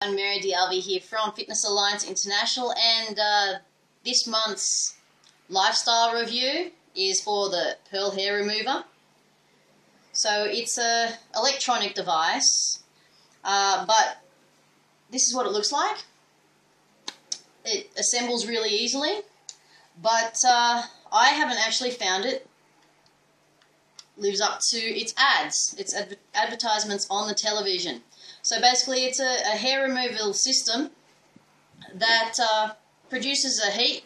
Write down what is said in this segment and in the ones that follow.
I'm Mary D'Alvi here from Fitness Alliance International, and this month's lifestyle review is for the Pearl Hair Remover. So it's an electronic device, but this is what it looks like. It assembles really easily, but I haven't actually found it lives up to its ads, its advertisements on the television. So basically it's a hair removal system that produces a heat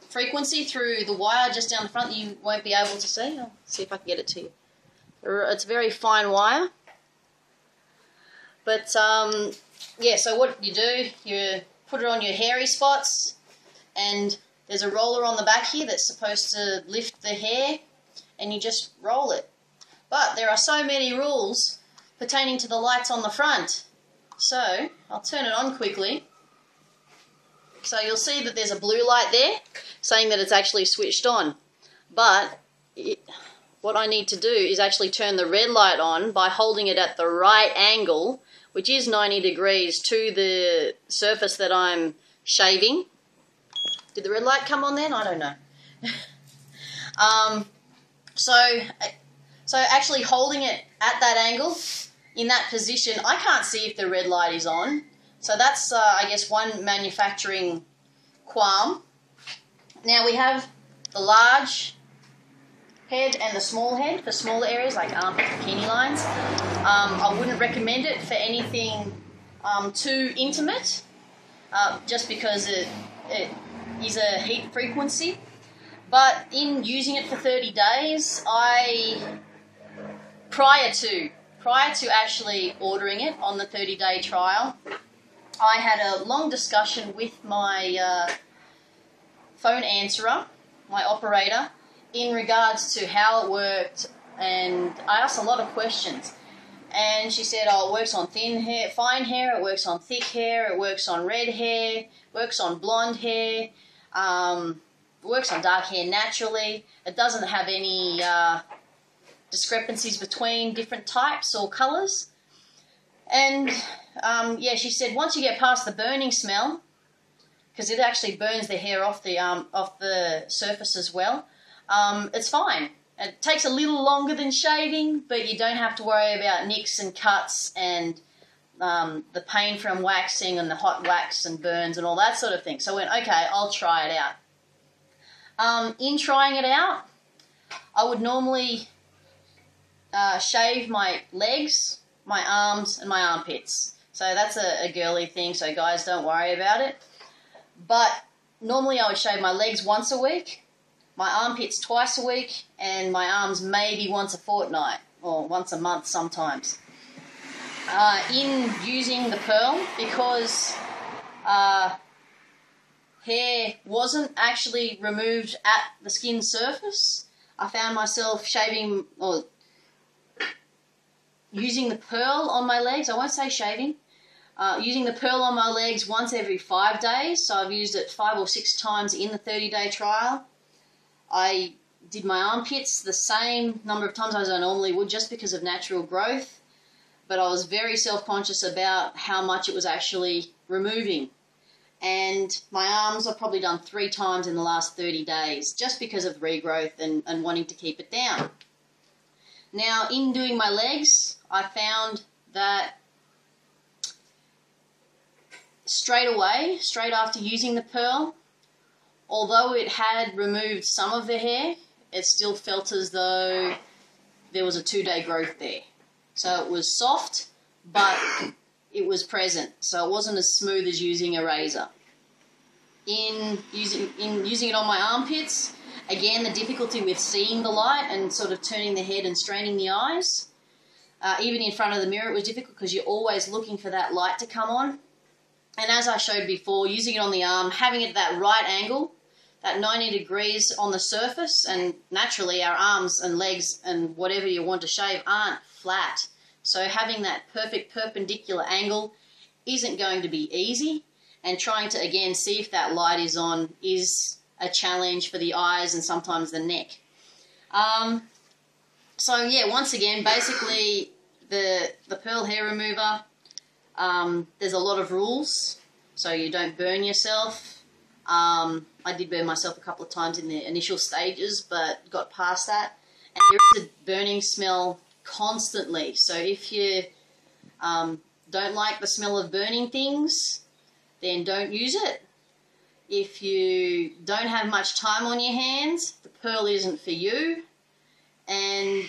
frequency through the wire just down the front that you won't be able to see. I'll see if I can get it to you. It's a very fine wire. But yeah, so what you do, you put it on your hairy spots, and there's a roller on the back here that's supposed to lift the hair, and you just roll it. But there are so many rules pertaining to the lights on the front. So I'll turn it on quickly. So you'll see that there's a blue light there saying that it's actually switched on. But what I need to do is actually turn the red light on by holding it at the right angle, which is 90 degrees to the surface that I'm shaving. Did the red light come on then? I don't know. So actually holding it at that angle, in that position, I can't see if the red light is on. So that's, I guess, one manufacturing qualm. Now we have the large head and the small head for smaller areas like armpit and bikini lines. I wouldn't recommend it for anything too intimate, just because it is a heat frequency. But in using it for 30 days, prior to actually ordering it on the 30-day trial, I had a long discussion with my phone answerer, my operator, in regards to how it worked, and I asked a lot of questions. And she said, oh, it works on thin hair, fine hair, it works on thick hair, it works on red hair, works on blonde hair, works on dark hair naturally. It doesn't have any discrepancies between different types or colours. And yeah, she said once you get past the burning smell, because it actually burns the hair off the surface as well, it's fine. It takes a little longer than shaving, but you don't have to worry about nicks and cuts and the pain from waxing and the hot wax and burns and all that sort of thing. So I went, okay, I'll try it out. In trying it out, I would normally shave my legs, my arms, and my armpits. So that's a girly thing, so guys, don't worry about it. But normally I would shave my legs once a week, my armpits twice a week, and my arms maybe once a fortnight, or once a month sometimes. In using the Pearl, because hair wasn't actually removed at the skin surface, I found myself shaving, or using the Pearl on my legs. I won't say shaving. Using the Pearl on my legs once every 5 days. So I've used it 5 or 6 times in the 30-day trial. I did my armpits the same number of times as I normally would, just because of natural growth. But I was very self-conscious about how much it was actually removing. And my arms I've probably done 3 times in the last 30 days, just because of regrowth and wanting to keep it down. Now, in doing my legs, I found that straight away, straight after using the Pearl, although it had removed some of the hair, it still felt as though there was a 2-day growth there. So it was soft, but it was present. So it wasn't as smooth as using a razor. In using it on my armpits, again, the difficulty with seeing the light and sort of turning the head and straining the eyes. Even in front of the mirror, it was difficult because you're always looking for that light to come on. And as I showed before, using it on the arm, having it at that right angle, that 90 degrees on the surface, and naturally our arms and legs and whatever you want to shave aren't flat. So having that perfect perpendicular angle isn't going to be easy, and trying to, again, see if that light is on is a challenge for the eyes and sometimes the neck. So yeah, once again, basically the Pearl Hair Remover There's a lot of rules, so you don't burn yourself. I did burn myself a couple of times in the initial stages, but got past that. And there is a burning smell constantly, so if you don't like the smell of burning things, then don't use it. If you don't have much time on your hands, the Pearl isn't for you. And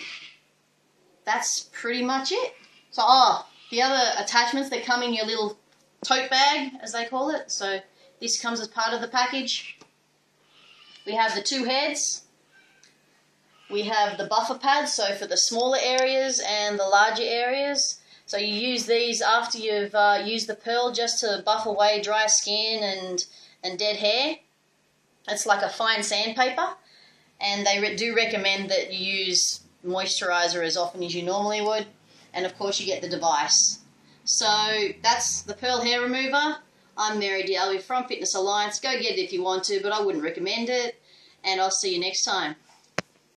that's pretty much it. So, the other attachments that come in your little tote bag, as they call it. So this comes as part of the package. We have the 2 heads. We have the buffer pads, so for the smaller areas and the larger areas. So you use these after you've used the Pearl just to buff away dry skin and dead hair. It's like a fine sandpaper, and they do recommend that you use moisturizer as often as you normally would, and of course you get the device. So that's the Pearl hair remover. I'm Mary D'Alvey from Fitness Alliance. Go get it if you want to, but I wouldn't recommend it, and I'll see you next time.